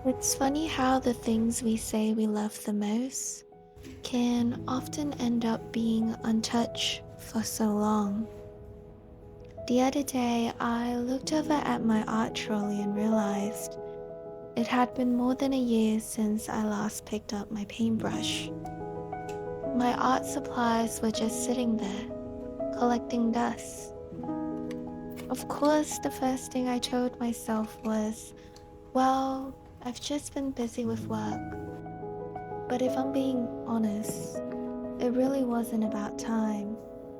It's funny how the things we say we love the most can often end up being untouched for so long. The other day, I looked over at my art trolley and realized it had been more than a year since I last picked up my paintbrush. My art supplies were just sitting there, collecting dust. Of course, the first thing I told myself was, well, I've just been busy with work. But if I'm being honest, it really wasn't about time.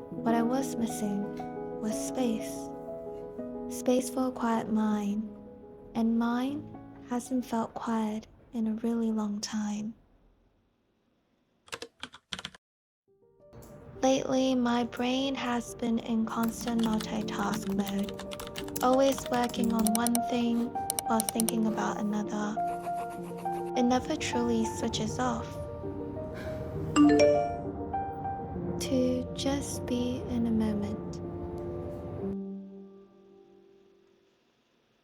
What I was missing was space. Space for a quiet mind. And mine hasn't felt quiet in a really long time. Lately, my brain has been in constant multitask mode, always working on one thing while thinking about another. It never truly switches off. To just be in a moment.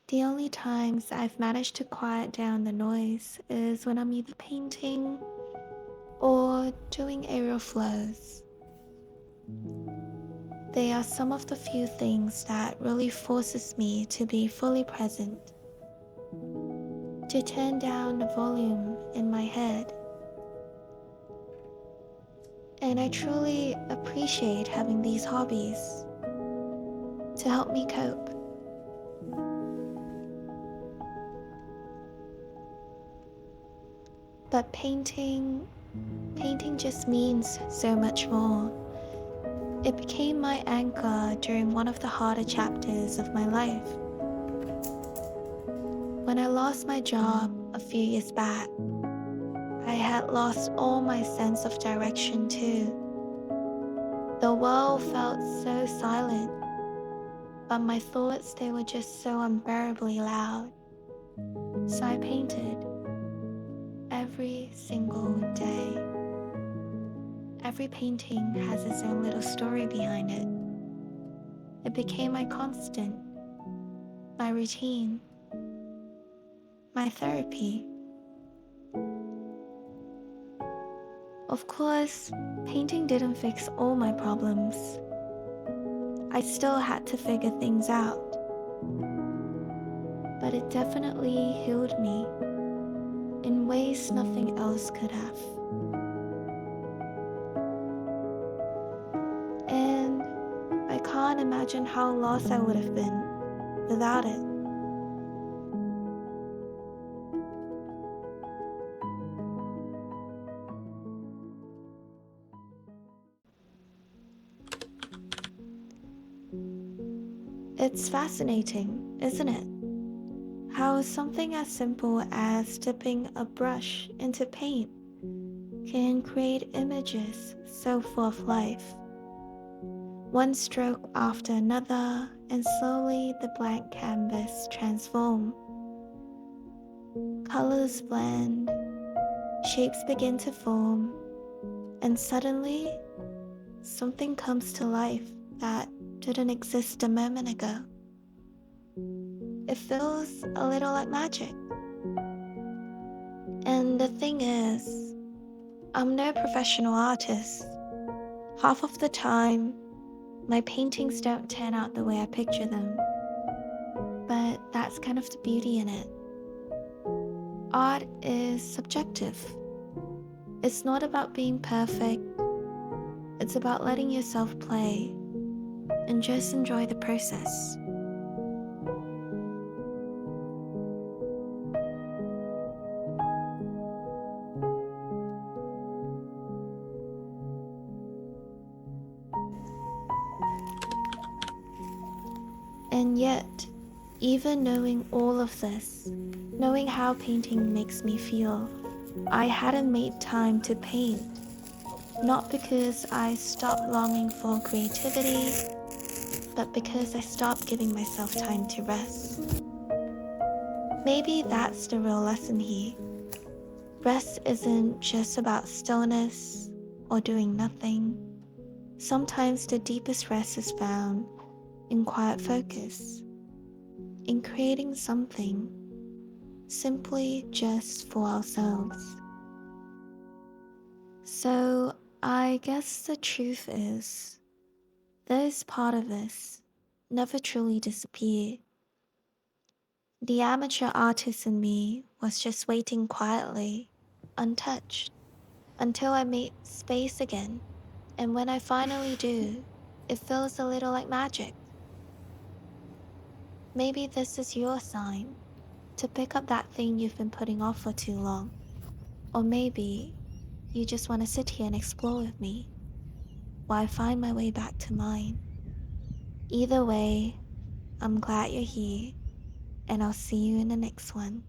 The only times I've managed to quiet down the noise is when I'm either painting or doing aerial flows. They are some of the few things that really forces me to be fully present, to turn down the volume in my head. And I truly appreciate having these hobbies to help me cope. But painting just means so much more. It became my anchor during one of the harder chapters of my life. When I lost my job a few years back, I had lost all my sense of direction too. The world felt so silent, but my thoughts, they were just so unbearably loud. So I painted every single day. Every painting has its own little story behind it. It became my constant, my routine, my therapy. Of course, painting didn't fix all my problems. I still had to figure things out. But it definitely healed me in ways nothing else could have. And I can't imagine how lost I would have been without it. It's fascinating, isn't it? How something as simple as dipping a brush into paint can create images so full of life. One stroke after another, and slowly the blank canvas transforms. Colors blend, shapes begin to form, and suddenly something comes to life that didn't exist a moment ago. It feels a little like magic. And the thing is, I'm no professional artist. Half of the time, my paintings don't turn out the way I picture them. But that's kind of the beauty in it. Art is subjective. It's not about being perfect. It's about letting yourself play and just enjoy the process. And yet, even knowing all of this, knowing how painting makes me feel, I hadn't made time to paint. Not because I stopped longing for creativity, but because I stopped giving myself time to rest. Maybe that's the real lesson here. Rest isn't just about stillness or doing nothing. Sometimes the deepest rest is found in quiet focus, in creating something simply just for ourselves. So, I guess the truth is, this part of us never truly disappeared. The amateur artist in me was just waiting quietly, untouched, until I made space again. And when I finally do, it feels a little like magic. Maybe this is your sign to pick up that thing you've been putting off for too long. Or maybe you just want to sit here and explore with me while I find my way back to mine. Either way, I'm glad you're here, and I'll see you in the next one.